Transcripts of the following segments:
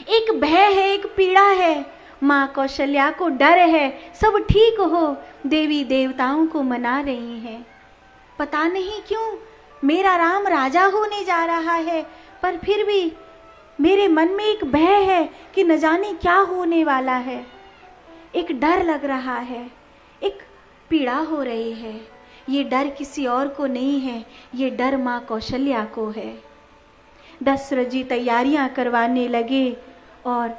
एक भय है, एक पीड़ा है। माँ कौशल्या को डर है सब ठीक हो, देवी देवताओं को मना रही हैं। पता नहीं क्यों मेरा राम राजा होने जा रहा है, पर फिर भी मेरे मन में एक भय है कि न जाने क्या होने वाला है। एक डर लग रहा है, एक पीड़ा हो रही है। ये डर किसी और को नहीं है, ये डर माँ कौशल्या को है। दशरथ जी तैयारियां करवाने लगे और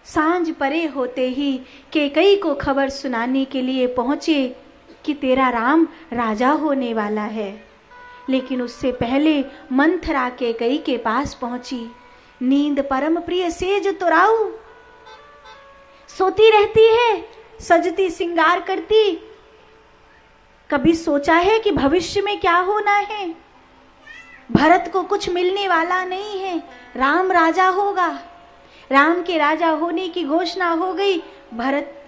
सांझ परे होते ही कैकेयी को खबर सुनाने के लिए पहुंचे कि तेरा राम राजा होने वाला है। लेकिन उससे पहले मंथरा कैकेयी के पास पहुंची। नींद परम प्रिय सेज तुराऊ, सोती रहती है, सजती सिंगार करती। कभी सोचा है कि भविष्य में क्या होना है? भरत को कुछ मिलने वाला नहीं है, राम राजा होगा। राम के राजा होने की घोषणा हो गई। भरत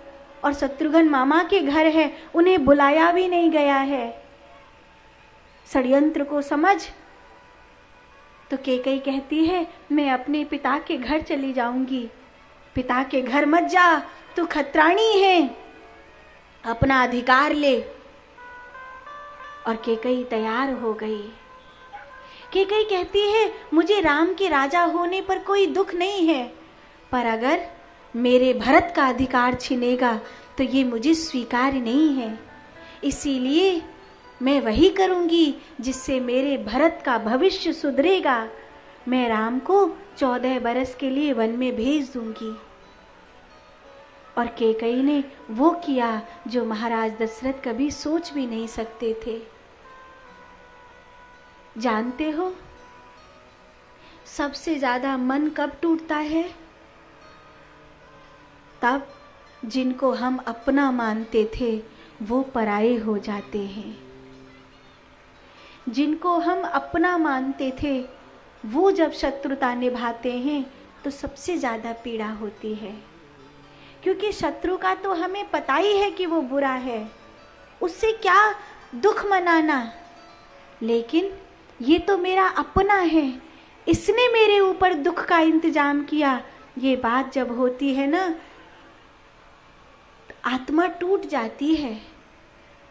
और शत्रुघ्न मामा के घर है, उन्हें बुलाया भी नहीं गया है। षड्यंत्र को समझ तो कैकेयी कहती है मैं अपने पिता के घर चली जाऊंगी। पिता के घर मत जा, तू खतरानी है, अपना अधिकार ले। और कैकेयी तैयार हो गई। कैकेयी कहती है मुझे राम के राजा होने पर कोई दुख नहीं है, पर अगर मेरे भरत का अधिकार छिनेगा तो ये मुझे स्वीकार्य नहीं है। इसीलिए मैं वही करूंगी जिससे मेरे भरत का भविष्य सुधरेगा। मैं राम को 14 बरस के लिए वन में भेज दूंगी। और कैकेयी ने वो किया जो महाराज दशरथ कभी सोच भी नहीं सकते थे। जानते हो सबसे ज्यादा मन कब टूटता है? तब जिनको हम अपना मानते थे वो पराये हो जाते हैं। जिनको हम अपना मानते थे वो जब शत्रुता निभाते हैं तो सबसे ज्यादा पीड़ा होती है। क्योंकि शत्रु का तो हमें पता ही है कि वो बुरा है, उससे क्या दुख मनाना। लेकिन ये तो मेरा अपना है, इसने मेरे ऊपर दुख का इंतजाम किया। ये बात जब होती है ना, आत्मा टूट जाती है।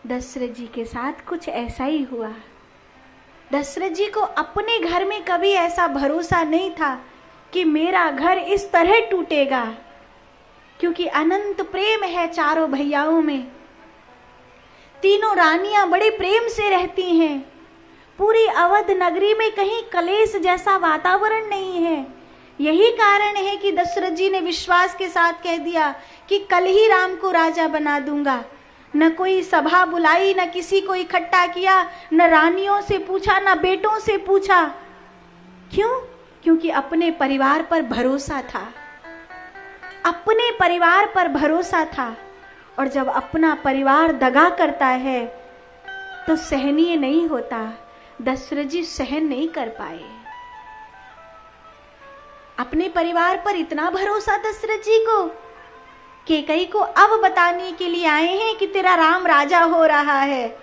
दशरथ जी के साथ कुछ ऐसा ही हुआ। दशरथ जी को अपने घर में कभी ऐसा भरोसा नहीं था कि मेरा घर इस तरह टूटेगा, क्योंकि अनंत प्रेम है चारों भैयाओं में। तीनों रानियां बड़े प्रेम से रहती हैं। पूरी अवध नगरी में कहीं कलेश जैसा वातावरण नहीं है। यही कारण है कि दशरथ जी ने विश्वास के साथ कह दिया कि कल ही राम को राजा बना दूंगा। न कोई सभा बुलाई, न किसी को इकट्ठा किया, न रानियों से पूछा, न बेटों से पूछा। क्यों? क्योंकि अपने परिवार पर भरोसा था। अपने परिवार पर भरोसा था। और जब अपना परिवार दगा करता है तो सहनीय नहीं होता। दशरथ जी सहन नहीं कर पाए। अपने परिवार पर इतना भरोसा दशरथ जी को, कैकेयी को अब बताने के लिए आए हैं कि तेरा राम राजा हो रहा है।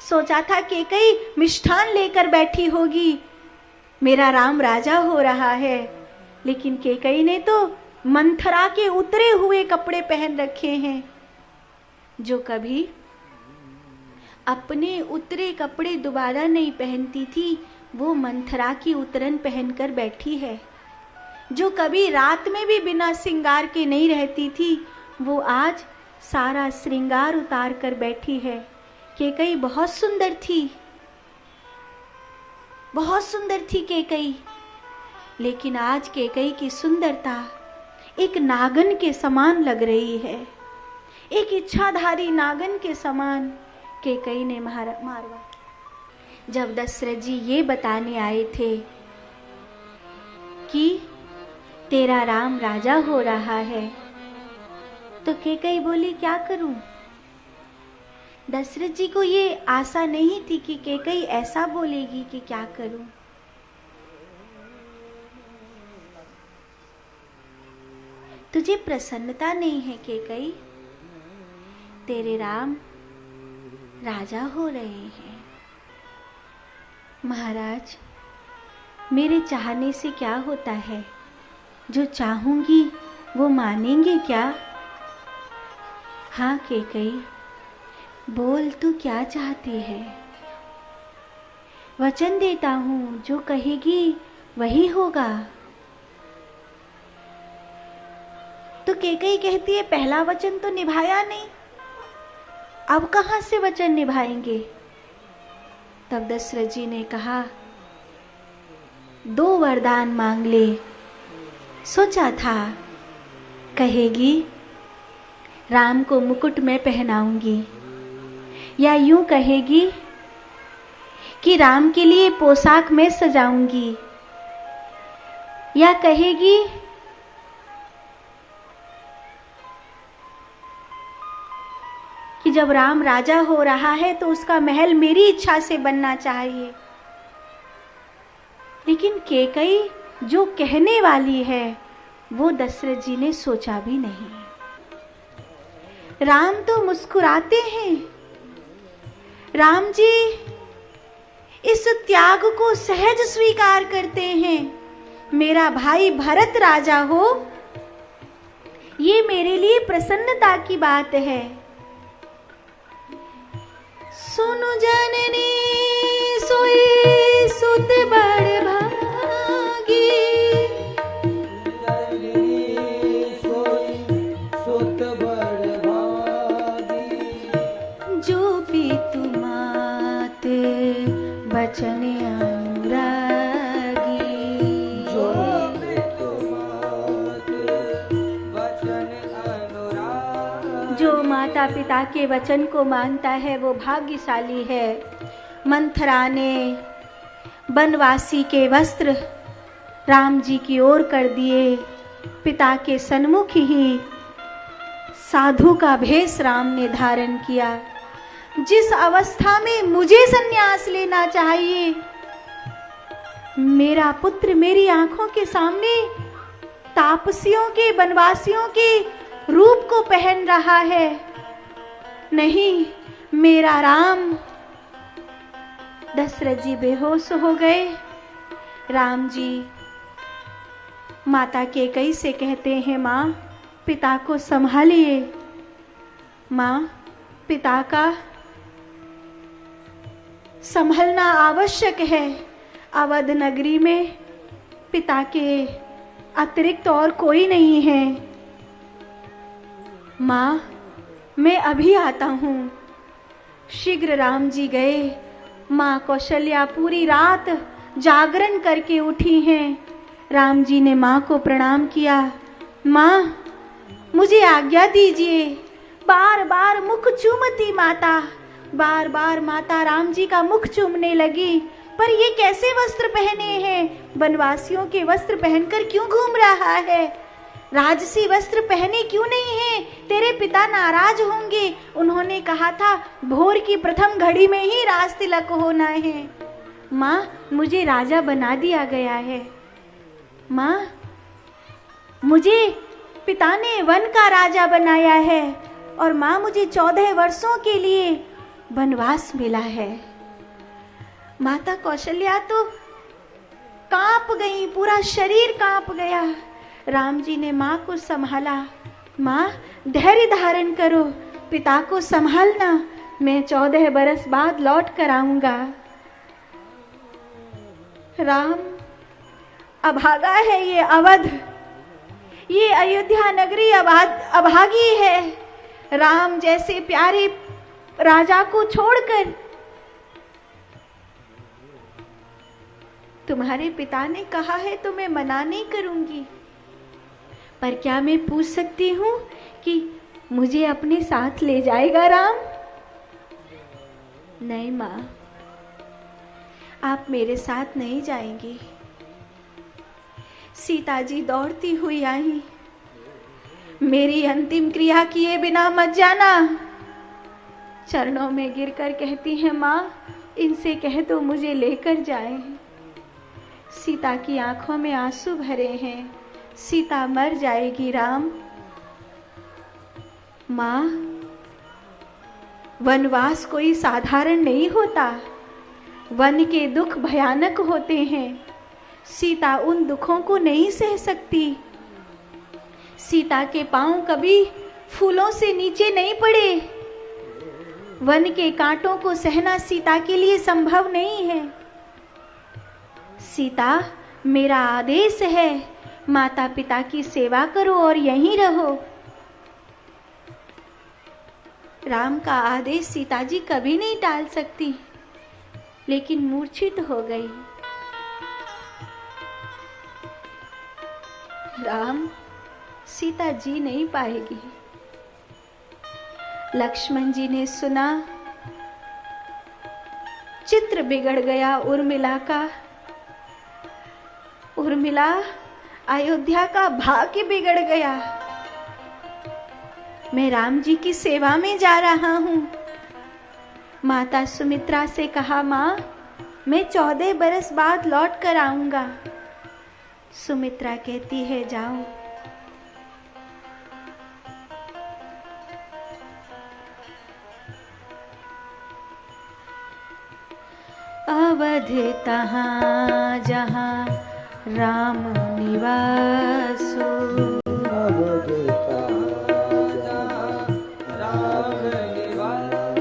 सोचा था कैकेयी मिष्ठान लेकर बैठी होगी, मेरा राम राजा हो रहा है। लेकिन कैकेयी ने तो मंथरा के उतरे हुए कपड़े पहन रखे हैं। जो कभी अपने उतरे कपड़े दोबारा नहीं पहनती थी, वो मंथरा की उतरन पहनकर बैठी है। जो कभी रात में भी बिना श्रृंगार के नहीं रहती थी, वो आज सारा श्रृंगार उतार कर बैठी है। कैकेयी बहुत सुंदर थी, बहुत सुंदर थी कैकेयी। लेकिन आज कैकेयी की सुंदरता एक नागन के समान लग रही है, एक इच्छाधारी नागन के समान। कैकेयी ने मारवा। जब दशरथ जी ये बताने आए थे कि तेरा राम राजा हो रहा है, तो कैकेयी बोली क्या करूं? दशरथ जी को ये आशा नहीं थी कि कैकेयी ऐसा बोलेगी कि क्या करूं। तुझे प्रसन्नता नहीं है कैकेयी? तेरे राम राजा हो रहे हैं। महाराज, मेरे चाहने से क्या होता है? जो चाहूंगी वो मानेंगे क्या? हाँ कैकेयी, बोल तू क्या चाहती है? वचन देता हूँ जो कहेगी वही होगा। तो कैकेयी कहती है पहला वचन तो निभाया नहीं, अब कहाँ से वचन निभाएंगे? तब दशरथ जी ने कहा 2 वरदान मांग ले। सोचा था कहेगी राम को मुकुट में पहनाऊंगी, या यूं कहेगी कि राम के लिए पोशाक में सजाऊंगी, या कहेगी कि जब राम राजा हो रहा है तो उसका महल मेरी इच्छा से बनना चाहिए। लेकिन कैकेयी जो कहने वाली है वो दशरथ जी ने सोचा भी नहीं। राम तो मुस्कुराते हैं। राम जी इस त्याग को सहज स्वीकार करते हैं। मेरा भाई भरत राजा हो, ये मेरे लिए प्रसन्नता की बात है। सुनु जननी सोई सुत बड़ भागी, जननी सोई सुत बड़ भागी, जो पितु मात बचन अनुरागी, जो पितु मात बचन अनुरागी। जो माता पिता के वचन को मानता है वो भाग्यशाली है। मंथरा ने बनवासी के वस्त्र राम जी की ओर कर दिए। पिता के सन्मुख ही साधु का भेष राम ने धारण किया। जिस अवस्था में मुझे संन्यास लेना चाहिए, मेरा पुत्र मेरी आंखों के सामने तापसियों के बनवासियों के रूप को पहन रहा है। नहीं, मेरा राम। दशरथ जी बेहोश हो गए। राम जी माता कैकेयी से कहते हैं माँ पिता को संभालिए। माँ पिता का संभलना आवश्यक है। अवध नगरी में पिता के अतिरिक्त और कोई नहीं है। माँ मैं अभी आता हूँ। शीघ्र राम जी गए। माँ कौशल्या पूरी रात जागरण करके उठी हैं। राम जी ने माँ को प्रणाम किया। माँ मुझे आज्ञा दीजिए। बार बार मुख चूमती माता, बार बार माता राम जी का मुख चूमने लगी। पर ये कैसे वस्त्र पहने हैं? बनवासियों के वस्त्र पहनकर क्यों घूम रहा है? राजसी वस्त्र पहने क्यों नहीं है? तेरे पिता नाराज होंगे। उन्होंने कहा था भोर की प्रथम घड़ी में ही राज तिलक होना है। माँ मुझे राजा बना दिया गया है। माँ मुझे पिता ने वन का राजा बनाया है और माँ मुझे 14 वर्षों के लिए वनवास मिला है। माता कौशल्या तो कांप गई, पूरा शरीर कांप गया। राम जी ने माँ को संभाला। माँ धैर्य धारण करो, पिता को संभालना, मैं 14 बरस बाद लौट कर आऊंगा। राम अभागा है ये अवध, ये अयोध्या नगरी अभागी है। राम जैसे प्यारे राजा को छोड़कर तुम्हारे पिता ने कहा है तो मैं मना नहीं करूंगी, पर क्या मैं पूछ सकती हूँ कि मुझे अपने साथ ले जाएगा राम? नहीं माँ, आप मेरे साथ नहीं जाएंगी। सीता जी दौड़ती हुई आई। मेरी अंतिम क्रिया किए बिना मत जाना। चरणों में गिरकर कहती हैं माँ इनसे कह दो मुझे लेकर जाएं। सीता की आंखों में आंसू भरे हैं। सीता मर जाएगी राम। माँ वनवास कोई साधारण नहीं होता। वन के दुख भयानक होते हैं। सीता उन दुखों को नहीं सह सकती। सीता के पांव कभी फूलों से नीचे नहीं पड़े। वन के कांटों को सहना सीता के लिए संभव नहीं है। सीता, मेरा आदेश है, माता पिता की सेवा करो और यहीं रहो। राम का आदेश सीता जी कभी नहीं टाल सकती, लेकिन मूर्छित हो गई। राम, सीता जी नहीं पाएगी। लक्ष्मण जी ने सुना, चित्र बिगड़ गया उर्मिला का। उर्मिला, अयोध्या का भाग्य बिगड़ गया। मैं राम जी की सेवा में जा रहा हूं। माता सुमित्रा से कहा, मां, मैं 14 बरस बाद लौट कर आऊंगा। सुमित्रा कहती है, जाओ। अवध तहाँ जहाँ राम निवासो, अवध तहाँ जहाँ राम निवासो,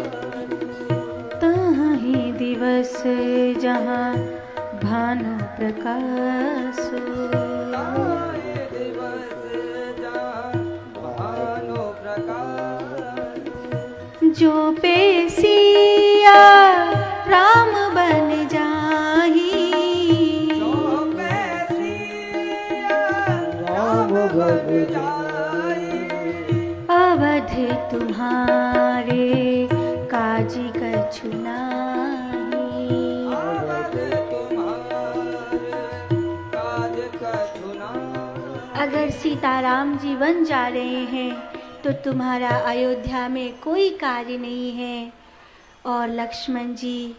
तहाँ ही दिवस जहाँ भानु प्रकाशो, तहाँ ही दिवस जहाँ भानु प्रकाशो, जो पे सिया राम बन जाही, जो पे सिया राम बन जाही, अवध तुम्हारे काजी कछु नाही। अवध तुम्हारे काज कछु नाही। अगर सीताराम जी वन जा रहे हैं तो तुम्हारा अयोध्या में कोई कार्य नहीं है। और लक्ष्मण जी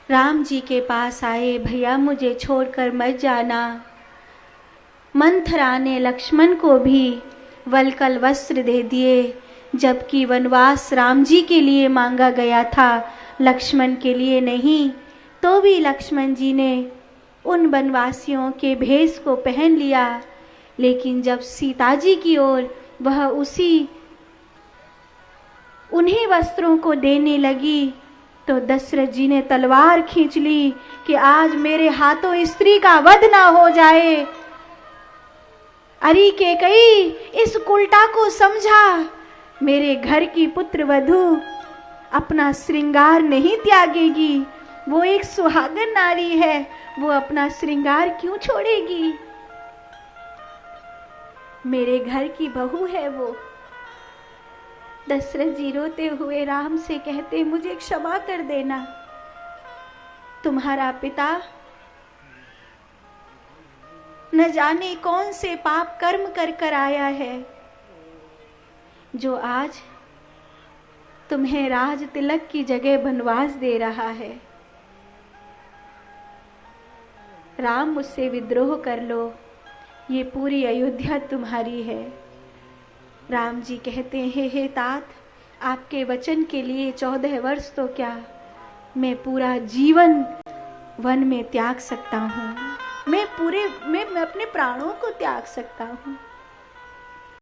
राम जी के पास आए, भैया मुझे छोड़कर मत जाना। मंथरा ने लक्ष्मण को भी वलकल वस्त्र दे दिए, जबकि वनवास राम जी के लिए मांगा गया था, लक्ष्मण के लिए नहीं। तो भी लक्ष्मण जी ने उन वनवासियों के भेष को पहन लिया। लेकिन जब सीता जी की ओर वह उन्हीं वस्त्रों को देने लगी तो दशरथ जी ने तलवार खींच ली कि आज मेरे हाथों स्त्री का वध ना हो जाए। अरी कैकेयी, इस उल्टा को समझा, मेरे घर की पुत्र वधू अपना श्रृंगार नहीं त्यागेगी। वो एक सुहागन नारी है, वो अपना श्रृंगार क्यों छोड़ेगी? मेरे घर की बहू है वो। दशरथ जी रोते हुए राम से कहते, मुझे क्षमा कर देना। तुम्हारा पिता न जाने कौन से पाप कर्म कर कर आया है, जो आज तुम्हें राज तिलक की जगह वनवास दे रहा है। राम, मुझसे विद्रोह कर लो, ये पूरी अयोध्या तुम्हारी है। राम जी कहते हैं, हे तात, आपके वचन के लिए 14 वर्ष तो क्या, मैं पूरा जीवन वन में त्याग सकता हूँ। मैं अपने प्राणों को त्याग सकता हूँ।